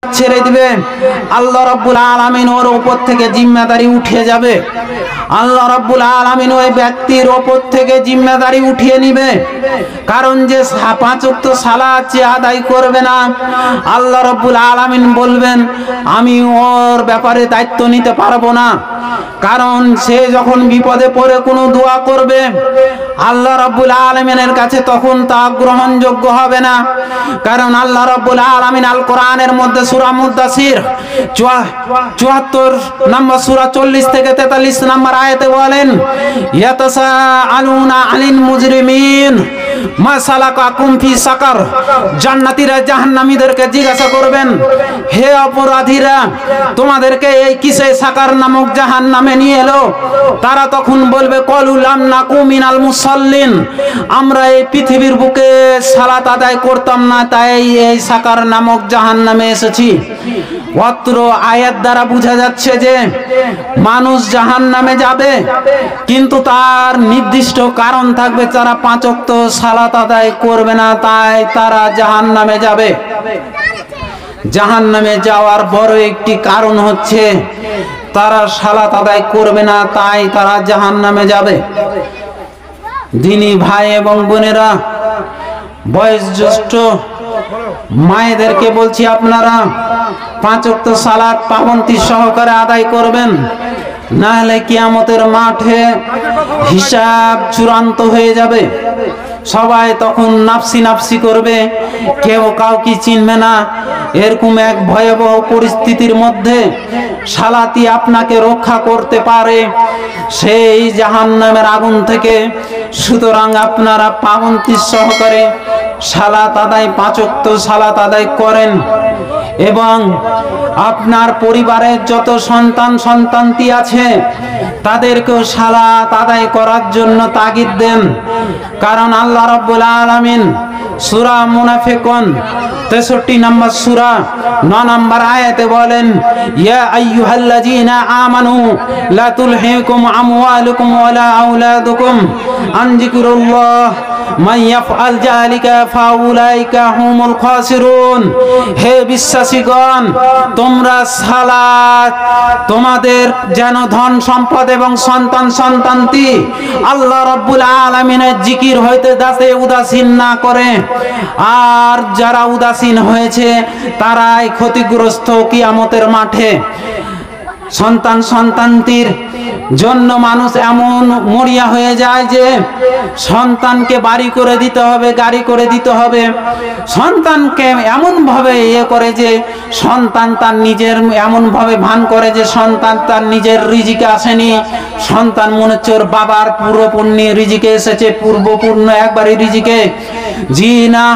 ছেড়ে দিবে, আল্লাহ রাব্বুল আলামিন ওর উপর থেকে জিম্মাদারি উঠে যাবে। আল্লাহ রাব্বুল আলামিন ওই ব্যক্তির উপর থেকে জিম্মাদারি উঠিয়ে নিবে। কারণ যে 5 ওয়াক্ত সালাত যে আদায় করবে না, আল্লাহ রাব্বুল আলামিন বলবেন আমি ওর ব্যাপারে দায়িত্ব নিতে পারবো না। কারণ সে যখন বিপদে পড়ে কোনো দোয়া করবে, আল্লাহ রাব্বুল আলামিনের কাছে তখন তা গ্রহণযোগ্য হবে না। কারণ আল্লাহ রাব্বুল আলামিন আল কোরআনের মধ্যে সূরা মুদ্দাসির 74 নম্বর সূরা 40 থেকে 43 নম্বর আয়াতে বলেন, ইয়াতাসাআলুনা আনিল মুজরিমিন মা সালাকাকুম ফি সাকার। জান্নাতীরা জাহান্নামীদেরকে জিজ্ঞাসা করবেন, হে অপরাধীরা, তোমাদেরকে এই কিসে সাকার নামক জাহান্নামে নিয়ে এলো? তারা তখন বলবে, ক্বালু লাম নাকু মিনাল মুসাল্লিন, আমরা এই পৃথিবীর বুকে সালাত আদায় করতাম না, তাই এই সাকার নামক জাহান্নামে এসেছি। অত্র আয়াত দ্বারা বোঝা যাচ্ছে যে মানুষ জাহান্নামে যাবে, কিন্তু তার নির্দিষ্ট কারণ থাকবে। তারা 5 ওয়াক্ত সালাত আদায় করবে না, তাই তারা জাহান্নামে যাবে। জাহান্নামে যাওয়ার বড় একটি কারণ হচ্ছে তারা সালাত আদায় করবে না, তাই তারা জাহান্নামে যাবে। দিনী ভাই এবং বোনেরা, বয়োজ্যেষ্ঠ মায়েদেরকে বলছি, আপনারা 5 ওয়াক্ত সালাত পাবন্দী সহকারে আদায় করবেন, না হলে কিয়ামতের মাঠে হিসাব চূড়ান্ত হয়ে যাবে। সবাই তখন নাফসি নাফসি করবে, কেউ কাউকে চিনবে না। এরকম এক ভয়াবহ পরিস্থিতির মধ্যে সালাতই আপনাকে রক্ষা করতে পারে সেই জাহান্নামের আগুন থেকে। সুতরাং আপনারা পাবন্দী সহকারে সালাত আদায় 5 ওয়াক্ত সালাত আদায় করেন এবং আপনার পরিবারের যত সন্তানতি আছে তাদেরকেও সালাত আদায় করার জন্য তাগিদ দেন। কারণ আল্লাহ রাব্বুল আলামিন সূরা মুনাফিকুন 63 নম্বর সূরা 9 নম্বর আয়াতে বলেন, ইয়া আইয়ুহাল্লাযীনা আমানু লা তুলহিকুম আমওয়ালুকুম ওয়ালা আওলাদুকুম আন যিকরিল্লাহ মান ইয়াফআল যালিকা ফাউলাইকা হুমুল খাসিরুন। হে বিশ্বাসীগণ, তোমরা সালাত তোমাদের যেন ধন সম্পদ এবং সন্তানতি আল্লাহ রাব্বুল আলামিনের জিকির হইতে দাসে উদাসীন না করে। আর যারা উদাসীন হয়েছে তারাই ক্ষতিগ্রস্ত কিয়ামতের মাঠে। সন্তানতির জন্য মানুষ এমন মরিয়া হয়ে যায় যে সন্তানকে বাড়ি করে দিতে হবে, গাড়ি করে দিতে হবে। সন্তানকে এমন ভাবে করে যে সন্তান তার নিজের এমন ভাবে ভান করে যে সন্তান তার নিজের রিজিকে আসেনি। সন্তান মনে হচ্ছে ওর বাবার পূর্বপুণ্য রিজিকে এসেছে, পূর্বপূর্ণ একবারই রিজিকে। জি না,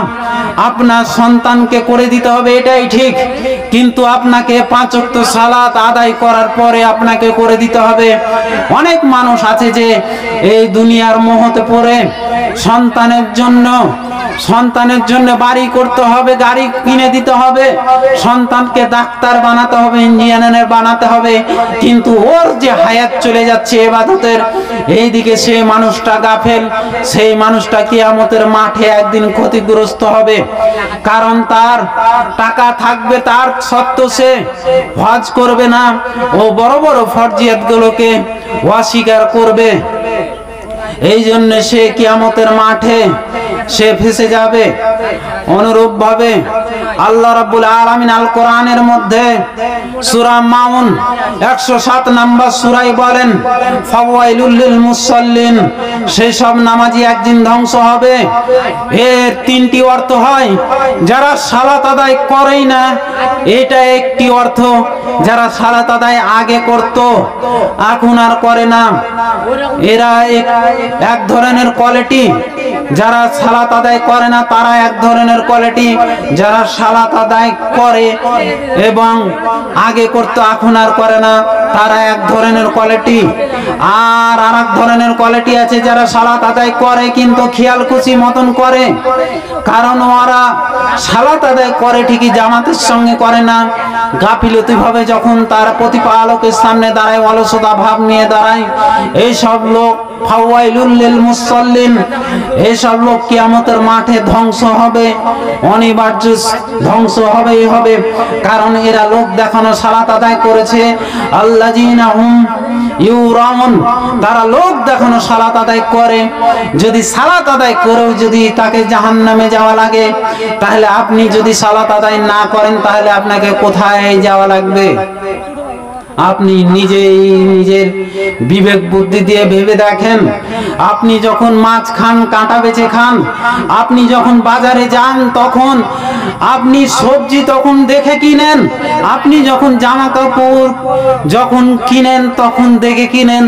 আপনার সন্তানকে করে দিতে হবে, এটাই ঠিক। কিন্তু আপনাকে 5 ওয়াক্ত সালাত আদায় করার পরে আপনাকে করে দিতে হবে। অনেক মানুষ আছে যে এই দুনিয়ার মোহতে পড়ে সন্তানের জন্য বাড়ি করতে হবে, গাড়ি কিনে দিতে হবে, সন্তানকে ডাক্তার বানাতে হবে, ইঞ্জিনিয়ার বানাতে হবে, কিন্তু ওর যে হায়াত চলে যাচ্ছে ইবাদতের, এইদিকে সে মানুষটা গাফেল। সেই মানুষটা কিয়ামতের মাঠে একদিন ক্ষতিগ্রস্ত হবে। কারণ তার টাকা থাকবে, তার সত্ত্বেও সে হজ করবে না, ও বড় বড় ফরজিয়াতগুলোকে অস্বীকার করবে। এই জন্য সে কিয়ামতের মাঠে সে ফেসে যাবে। অনুরূপ ভাবে আল্লাহ রাব্বুল আলামিন আল কোরআনের মধ্যে সূরা মাউন 107 নম্বর সূরায় বলেন, ফাওয়াইলুল লিল মুসাল্লিন, সেই সব নামাজি একদিন ধ্বংস হবে। এর 3টি অর্থ হয়। যারা সালাত আদায় করেই না, এটা একটি অর্থ। যারা সালাত আদায় আগে করত এখন আর করে না, এরা এক ধরনের কোয়ালিটি। যারা সালাত আদায় করে না তারা এক ধরনের কোয়ালিটি। যারা সালাত আদায় করে এবং আগে করতো এখন আর করে না, তারা এক ধরনের কোয়ালিটি। আর আরেক ধরনের কোয়ালিটি আছে যারা সালাত আদায় করে কিন্তু খেয়ালখুশি মতন করে। কারণ ওরা সালাত আদায় করে ঠিকই, জামাতের সঙ্গে করে না, গাফিলতি ভাবে যখন তার প্রতিপালকের সামনে দাঁড়ায়, অলসতা ভাব নিয়ে দাঁড়ায়, এই সব লোক ফাওয়াইলুল লিল মুসাল্লিন, এই সব লোক কিয়ামতের মাঠে ধ্বংস হবে, অনিবার্য ধ্বংস হবেই হবে। কারণ এরা লোক দেখানো সালাত আদায় করেছে, আল্লাযিনা হুম ইউরাউন, তারা লোক দেখানো সালাত আদায় করে। যদি সালাত আদায় করেও যদি তাকে জাহান্নামে যাওয়া লাগে, তাহলে আপনি যদি সালাত আদায় না করেন তাহলে আপনাকে কোথায় যাওয়া লাগবে? আপনি নিজেই নিজের বিবেক বুদ্ধি দিয়ে ভেবে দেখেন। আপনি যখন মাছ খান কাঁটা বেছে খান, আপনি যখন বাজারে যান তখন আপনি সবজি তখন দেখে কিনেন, আপনি যখন জামা কাপড় যখন কিনেন তখন দেখে কিনেন,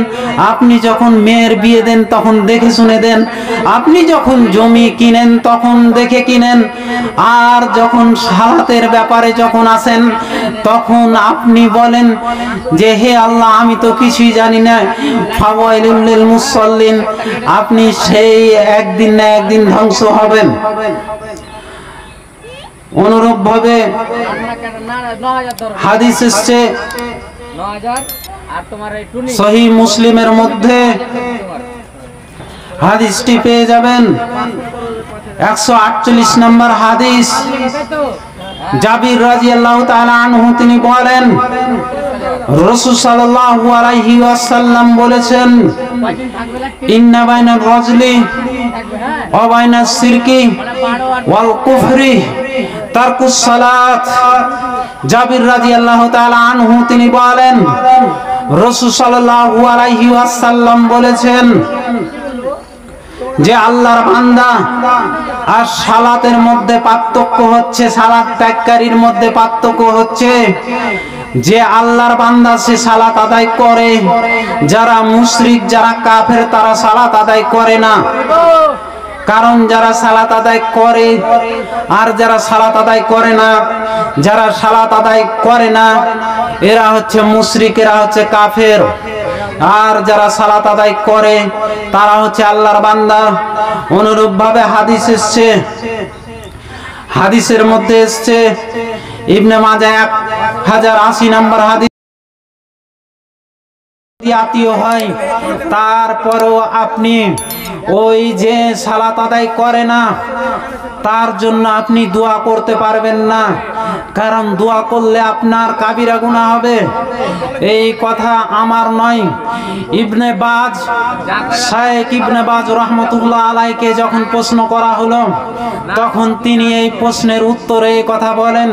আপনি যখন মেয়ের বিয়ে দেন তখন দেখে শুনে দেন, আপনি যখন জমি কিনেন তখন দেখে কিনেন। আর যখন সালাতের ব্যাপারে যখন আসেন তখন আপনি বলেন যে হে আল্লাহ আমি তো কিছুই জানি না, ফাওয়াইলুল লিল মুসাল্লিন, আপনি সেই একদিন না একদিন ধ্বংস হবেন। অনুরূপ ভাবে হাদিস এসেছে সহিহ মুসলিমের মধ্যে, হাদিসটি পেয়ে যাবেন 148 নম্বর হাদিস। জাবির রাদিয়াল্লাহু তাআলা আনহু তিনি বলেন রাসূল সাল্লাল্লাহু আলাইহি ওয়াসাল্লাম বলেছেন, ইন্না বাইনাল রাজুলি ওয়া বাইনাস শিরকি ওয়াল কুফরি তারকুস সালাত। জাবির রাদিয়াল্লাহু তাআলা আনহু তিনি বলেন রাসূল সাল্লাল্লাহু আলাইহি ওয়াসাল্লাম বলেছেন যে আল্লাহর বান্দা আর সালাতের মধ্যে পার্থক্য হচ্ছে, সালাত ত্যাগকারীর মধ্যে পার্থক্য হচ্ছে যে আল্লাহর বান্দা সে সালাত আদায় করে, যারা মুশরিক যারা কাফের তারা সালাত আদায় করে না। কারণ যারা সালাত আদায় করে আর যারা সালাত আদায় করে না, যারা সালাত আদায় করে না এরা হচ্ছে মুশরিক, এরা হচ্ছে কাফের। আর যারা সালাত আদায় করে তারা হচ্ছে আল্লাহর বান্দা। অনুরূপ ভাবে হাদিস এসছে, হাদিসের মধ্যে এসছে ইবনে মাজাহ 1080 নম্বর হাদিস, আত্মীয় হয় তারপরও আপনি ওই যে সালাত আদায় করে না তার জন্য আপনি দোয়া করতে পারবেন না, কারণ দোয়া করলে আপনার কাবিরা গুনাহ হবে। এই কথা আমার নয়, ইবনে বাজ শায়েখ ইবনে বাজ রাহমাতুল্লাহ আলাইকে যখন প্রশ্ন করা হলো তখন তিনি এই প্রশ্নের উত্তরে এই কথা বলেন,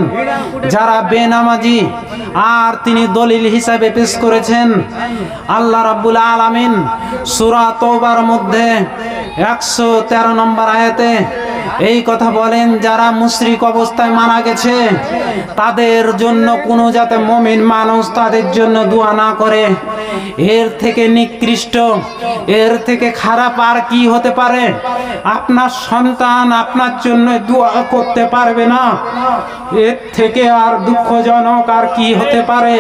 যারা বেনামাজি, আর তিনি দলিল হিসাবে পেশ করেছেন আল্লাহ রাব্বুল আলামিন সূরা তওবার মধ্যে 113 নম্বর আয়াতে এই কথা বলেন, যারা মুশরিক অবস্থায় মারা গেছে তাদের জন্য কোনো যাতে মুমিন মানুষ তাদের জন্য দোয়া না করে। এর থেকে নিকৃষ্ট, এর থেকে খারাপ আর কি হতে পারে? আপনার সন্তান আপনার জন্য দোয়া করতে পারবে না, এর থেকে আর দুঃখজনক আর কি হতে পারে?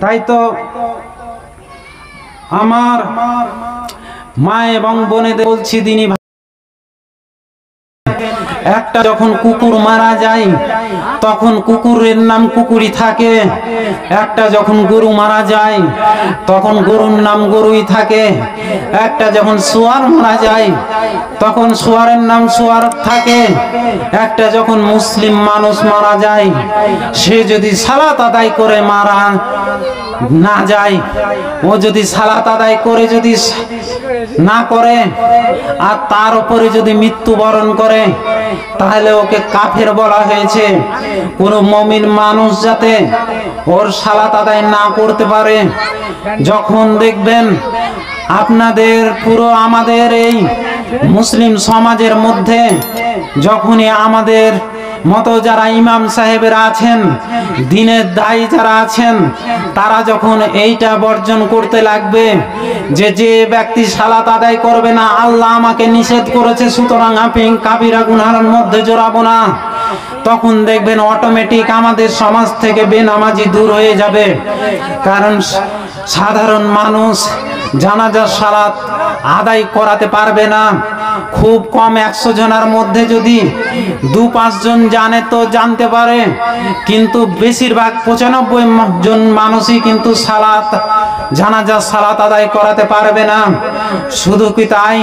তাই তো আমার মা এবং বোনেদের বলছি, দিনী একটা যখন কুকুর মারা যায় তখন কুকুরের নাম কুকুরই থাকে, একটা যখন গরু মারা যায় তখন গরুর নাম গরুই থাকে, একটা যখন শুয়ার মারা যায় তখন শুয়ারের নাম শুয়ার থাকে, একটা যখন মুসলিম মানুষ মারা যায় সে যদি সালাত আদায় করে মারা না যায়, ও যদি সালাত আদায় করে যদি না করে আর তার উপরে যদি মৃত্যুবরণ করে তাহলে ওকে কাফের বলা হয়েছে। কোন মুমিন মানুষ যাতে ওর সালাত আদায় না করতে পারে। যখন দেখবেন আপনাদের পুরো আমাদের এই মুসলিম সমাজের মধ্যে যখনই আমাদের মতো যারা ইমাম সাহেবেরা আছেন, দ্বীনের দায়ী যারা আছেন, তারা যখন এইটা বর্জন করতে লাগবে যে যে ব্যক্তি সালাত আদায় করবে না আল্লাহ আমাকে নিষেধ করেছে সুতরাং আমি কাবিরা গুনাহের মধ্যে জড়াবো না, তখন দেখবেন অটোমেটিক আমাদের সমাজ থেকে বেনামাজি দূর হয়ে যাবে। কারণ সাধারণ মানুষ জানাজার সালাত আদায় করাতে পারবে না। খুব কম 100 জনের মধ্যে যদি 2-5 জন জানে তো জানতে পারে, কিন্তু বেশিরভাগ 95 জন মানুষই কিন্তু জানাজার সালাত আদায় করাতে পারবে না। শুধু কি তাই,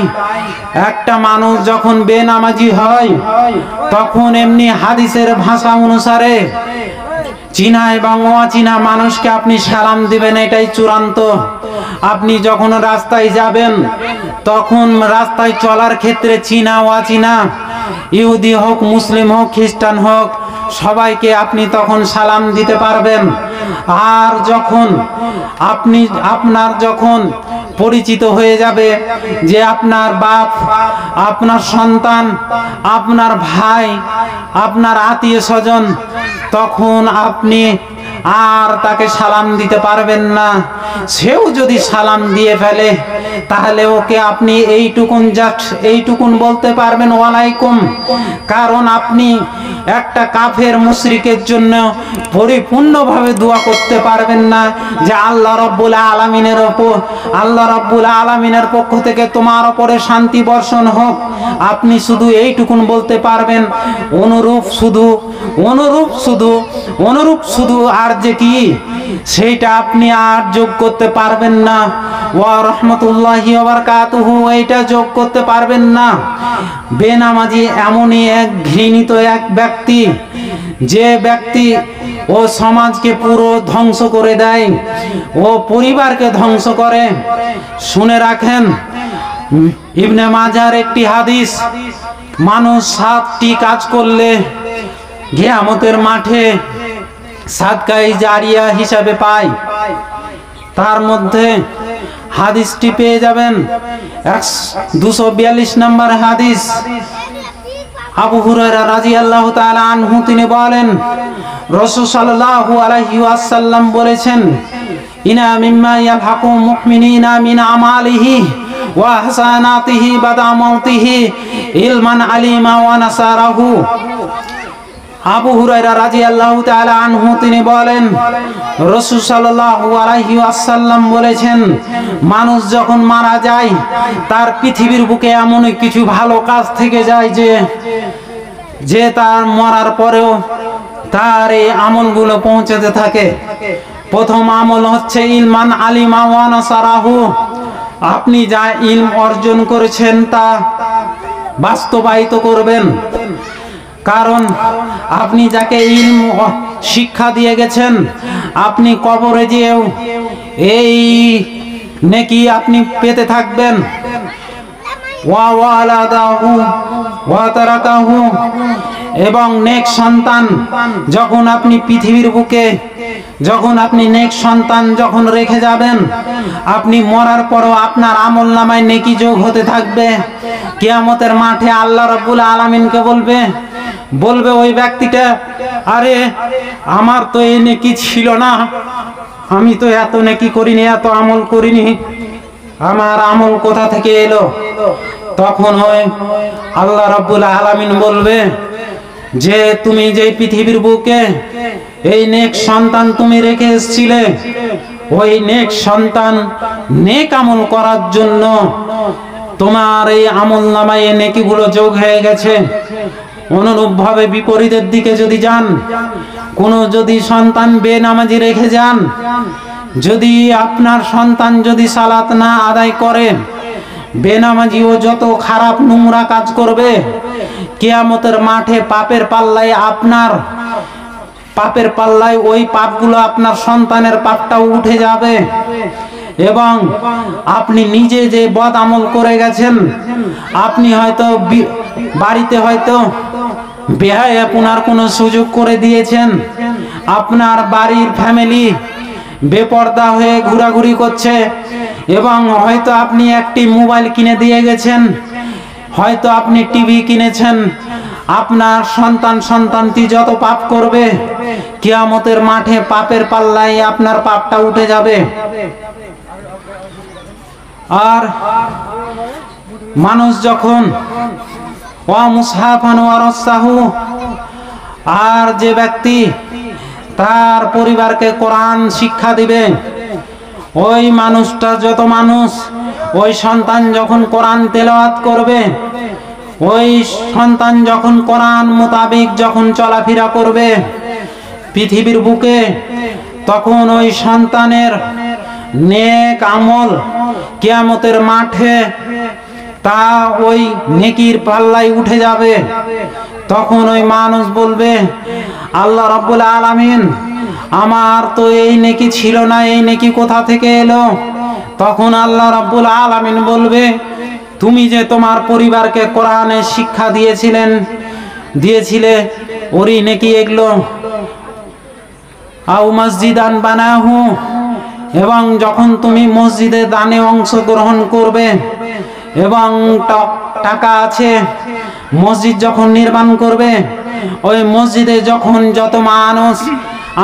একটা মানুষ যখন বেনামাজি হয় তখন এমনি হাদিসের ভাষা অনুসারে চীনা এবং অচীনা মানুষকে আপনি সালাম দিবেন, এটাই চূড়ান্ত। আপনি যখন রাস্তায় যাবেন তখন রাস্তায় চলার ক্ষেত্রে চীনা অচীনা, ইহুদি হোক, মুসলিম হোক, খ্রিস্টান হোক, সবাইকে আপনি তখন সালাম দিতে পারবেন। আর যখন আপনার যখন পরিচিত হয়ে যাবে যে আপনার বাপ, আপনার সন্তান, আপনার ভাই, আপনার আত্মীয় স্বজন, তখন আপনি আর তাকে সালাম দিতে পারবেন না। সেও যদি সালাম দিয়ে ফেলে তাহলে ওকে আপনি এইটুকুন বলতে পারবেন, ওয়ালাইকুম। কারণ আপনি একটা কাফের মুশরিকের জন্য পরিপূর্ণভাবে দোয়া করতে পারবেন না যে আল্লাহ রাব্বুল আলামিনের পক্ষ থেকে তোমার উপরে শান্তি বর্ষণ হোক। আপনি শুধু এইটুকুন বলতে পারবেন, অনুরূপ শুধু আর যে কি সেইটা আপনি আর যোগ করতে পারবেন না। ওয়া রাহমাতুল্লাহি ওয়া বারাকাতুহু এইটা যোগ করতে পারবেন না। বেনামাজি এমনই এক ঘৃণিত এক ব্যক্তি, যে ব্যক্তি ও সমাজকে পুরো ধ্বংস করে দেয়, ও পরিবারকে ধ্বংস করে। শুনে রাখেন, ইবনে মাজার একটি হাদিস, মানুষ 7টি কাজ করলে কিয়ামতের মাঠে সাদকায়ে জারিয়া হিসাবে পায়। তার মধ্যে হাদিসটি পেয়ে যাবেন 242 নম্বর হাদিস। আবু হুরায়রা রাদিয়াল্লাহু তাআলা আনহু তিনি বলেন, রাসূল সাল্লাল্লাহু আলাইহি ওয়াসাল্লাম বলেছেন, ইনা মিম্মা ইয়ালহাকু মুমিনিনা মিন আমালিহি ওয়া হাসানাতিহি বাদা মাউতিহি ইলমান আলিমা ওয়া নাসারাহু। আবু হুরায়রা রাদিয়াল্লাহু তাআলা আনহু তিনি বলেন, রাসূল সাল্লাল্লাহু আলাইহি ওয়াসাল্লাম বলেছেন, মানুষ যখন মারা যায় তার পৃথিবীর বুকে এমন কিছু ভালো কাজ থেকে যায় যে তার মরার পরেও তার এই আমলগুলো পৌঁছাতে থাকে। প্রথম আমল হচ্ছে ইলমান আলিমা ওয়া নাসারাহু। আপনি যা ইলম অর্জন করেছেন তা বাস্তবায়িত করবেন। কারণ আপনি যাকে ইলম শিক্ষা দিয়ে গেছেন, আপনি কবরে যেও এই নেকি আপনি পেতে থাকবেন। ওয়া ওয়ালাদাহু ওয়া তারাকাহু, এবং নেক সন্তান যখন আপনি পৃথিবীর বুকে নেক সন্তান যখন রেখে যাবেন, আপনি মরার পরও আপনার আমলনামায় নেকি যোগ হতে থাকবে। কিয়ামতের মাঠে আল্লাহ রাব্বুল আলামিনকে বলবে ওই ব্যক্তিটা, আরে আমার তো এই নেকি ছিল না, আমি তো এত নেকি করিনি, এত আমল করিনি, আমার আমল কোথা থেকে এলো? তখন আল্লাহ রাব্বুল আলামিন বলবে যে তুমি যে পৃথিবীর বুকে এই নেক সন্তান তুমি রেখে এসেছিলে, ওই নেক সন্তান নেক আমল করার জন্য তোমার এই আমল নামায় নেকিগুলো যোগ হয়ে গেছে। অনুরূপভাবে বিপরীতের দিকে যদি যান, যদি সন্তান বেনামাজি রেখে যান, যদি আপনার সন্তান যদি সালাত না আদায় করে, বেনামাজি ও যত খারাপ নোংরা কাজ করবে, কিয়ামতের মাঠে পাপের পাল্লায় ওই পাপগুলো আপনার সন্তানের পাপটাও উঠে যাবে। এবং আপনি নিজে যে বদ আমল করে গেছেন, আপনি হয়তো বাড়িতে হয়তো বেহায়াপনার কোনো সুযোগ করে দিয়েছেন, আপনার বাড়ির ফ্যামিলি বেপর্দা হয়ে ঘোরাঘুরি করছে, এবং হয়তো আপনি একটি মোবাইল কিনে দিয়ে গেছেন, হয়তো আপনি টিভি কিনেছেন। আপনার সন্তানটি যত পাপ করবে, কিয়ামতের মাঠে পাপের পাল্লায় আপনার পাপটা উঠে যাবে। আর মানুষ যখন ওয়া মুসহাফান ওয়া রাসাহু, আর যে ব্যক্তি তার পরিবারকে কোরআন শিক্ষা দিবে, ওই মানুষটা, যত মানুষ, ওই সন্তান যখন কোরআন তেলাওয়াত করবে, ওই সন্তান যখন কোরআন মোতাবেক যখন চলাফেরা করবে পৃথিবীর বুকে, তখন ওই সন্তানের নেক আমল কিয়ামতের মাঠে তা ওই নেকির পাল্লায় উঠে যাবে। তখন ওই মানুষ বলবে, আল্লাহ রাব্বুল আলামিন, আমার তো এই নেকি ছিল না, এই নেকি কোথা থেকে এলো? তখন আল্লাহ রাব্বুল আলামিন বলবে, তুমি যে তোমার পরিবারকে কোরআনের শিক্ষা দিয়েছিলে, ওরই নেকি এগুলো। আও মসজিদান বানাহু, এবং যখন তুমি মসজিদে দানে অংশগ্রহণ করবে এবং টাকা আছে, মসজিদ যখন নির্মাণ করবে, ওই মসজিদে যখন যত মানুষ,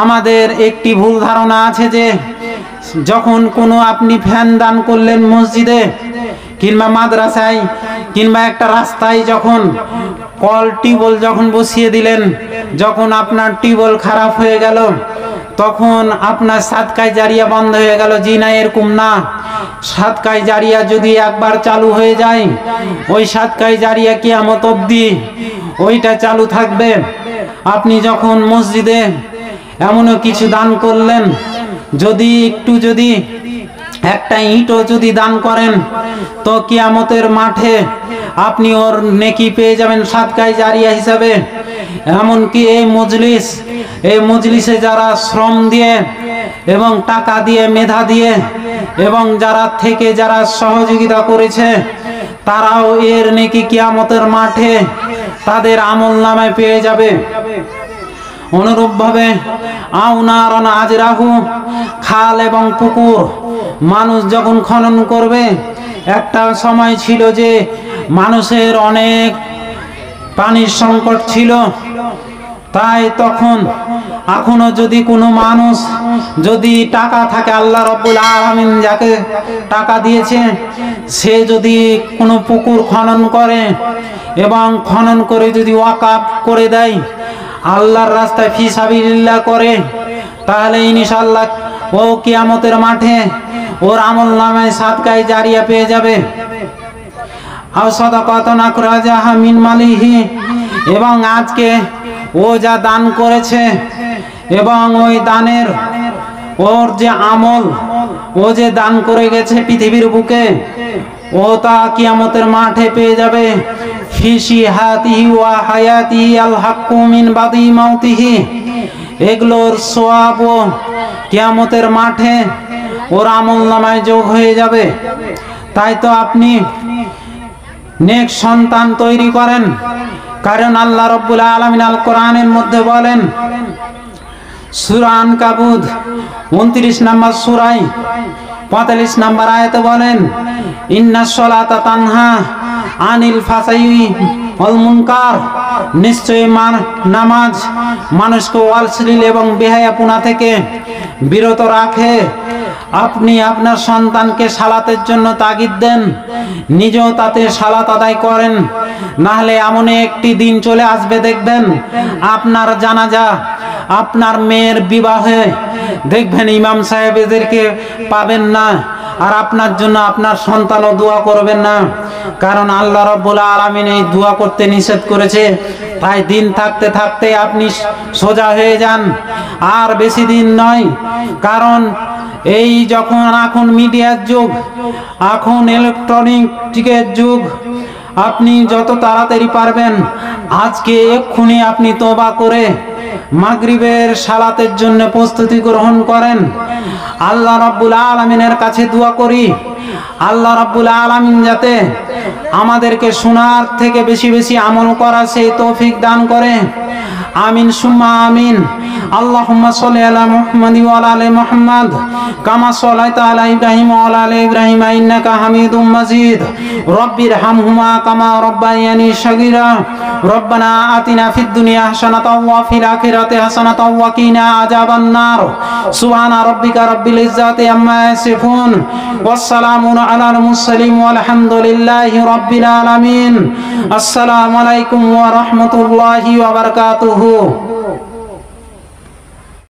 আমাদের একটি ভুল ধারণা আছে যে যখন কোনো আপনি ফ্যান দান করলেন মসজিদে কিংবা মাদ্রাসায় কিংবা একটা রাস্তায়, যখন কল টিউবওয়েল যখন বসিয়ে দিলেন, যখন আপনার টিউবওয়েল খারাপ হয়ে গেল, তখন আপনার সাদকায়ে জারিয়া বন্ধ হয়ে গেল। জি না, এরকম না। সাদকায়ে জারিয়া যদি একবার চালু হয়ে যায়, ওই সাদকায়ে জারিয়া কিয়ামত অবধি ওইটা চালু থাকবে। আপনি যখন মসজিদে এমনও কিছু দান করলেন, যদি একটা ইটও যদি দান করেন, তো কিয়ামতের মাঠে আপনি ওর নেকি পেয়ে যাবেন সাদকায়ে জারিয়া হিসাবে। এমনকি এই মজলিসে যারা শ্রম দিয়ে এবং টাকা দিয়ে, মেধা দিয়ে এবং যারা সহযোগিতা করেছে, তারাও এর নেকি কিয়ামতের মাঠে তাদের আমল নামায় পেয়ে যাবে। অনুরূপভাবে আউনারন আজরাহু, খাল এবং পুকুর মানুষ যখন খনন করবে, একটা সময় ছিল যে মানুষের অনেক পানির সংকট ছিল, তাই তখন এখনো যদি কোনো মানুষ যদি টাকা থাকে, আল্লাহ রাব্বুল আলামিন যাকে টাকা দিয়েছে, সে যদি কোনো পুকুর খনন করে এবং খনন করে যদি ওয়াকফ করে দেয়, আল্লাহর রাস্তায় ফি সাবিলিল্লাহ করে, তাহলে ইনশাআল্লাহ ও কিয়ামতের মাঠে ওর আমল নামায় সাদকায়ে জারিয়া পেয়ে যাবে। আও সাদাকাতুন আখরাজাহা মিন মালিহি, এবং আজকে ও যা দান করেছে এবং ওই দানের ওর যে আমল, ও যে দান করে গেছে পৃথিবীর বুকে, ও তা কিয়ামতের মাঠে পেয়ে যাবে। ফি শিহাতিহি ওয়া হায়াতিহি আল হাক্কু মিন বাদি মাউতিহি, এগুলোর সওয়াব কিয়ামতের মাঠে ওর আমল নামায় যোগ হয়ে যাবে। তাই তো আপনি নেক সন্তান তৈরি করেন, কারণ আল্লাহ রাব্বুল আলামিন আল কোরআনের মধ্যে বলেন, সূরা আনকাবুত 29 নম্বর সূরায় 45 নম্বর আয়াতে বলেন, ইন্নাস সালাতা তানহা আনিল ফাসাই ওয়াল মুনকার, নিশ্চয়ই নামাজ মানুষকে অশ্লীল এবং বেহায়াপনা থেকে বিরত রাখে। আপনি আপনার সন্তানকে সালাতের জন্য তাগিদ দেন, নিজেও তাতে সালাত আদায় করেন, না হলে এমন একটি দিন চলে আসবে, দেখবেন আপনার জানাজা, আপনার মেয়ের বিবাহে দেখবেন ইমাম সাহেবদেরকে পাবেন না, আর আপনার জন্য আপনার সন্তানও দোয়া করবেন না, কারণ আল্লাহ রাব্বুল আলামিন এই দোয়া করতে নিষেধ করেছে। তাই দিন থাকতে থাকতে আপনি সোজা হয়ে যান, আর বেশি দিন নয়, কারণ এই যখন এখন মিডিয়ার যুগ, এখন ইলেকট্রনিকের যুগ, আপনি যত তাড়াতাড়ি পারবেন আজকে এক্ষুনি আপনি তওবা করে মাগরিবের সালাতের জন্য প্রস্তুতি গ্রহণ করেন। আল্লাহ রাব্বুল আলামিনের কাছে দোয়া করি, আল্লাহ রাব্বুল আলামিন যাতে আমাদেরকে শোনার থেকে বেশি বেশি আমল করা সেই তৌফিক দান করে। আমিন সুম্মা আমিন। আল্লাহুম্মা সাল্লি আলা মুহাম্মাদ ওয়া আলা আলি মুহাম্মাদ কামা সাল্লাইতা আলা ইব্রাহিম ওয়া আলা আলি ইব্রাহিম ইন্নাকা হামিদুম মাজিদ। রব্বিরহামহুমা কামা রাব্বায়ানি শাগীরা। রব্বানা আতিনা ফিদ দুনিয়া হাসানাতাও ওয়া ফিল আখিরাতি হাসানাতাও ওয়া কিনা আযাবান নার। সুবহানা রাব্বিকা রাব্বিল ইজ্জাতি আম্মা ইয়াসিফুন ওয়াস সালামুন আলাল মুরসালিন ওয়াল হামদুলিল্লাহি রাব্বিল আলামিন। আসসালামু আলাইকুম ওয়া রাহমাতুল্লাহি ওয়া বারাকাতুহু।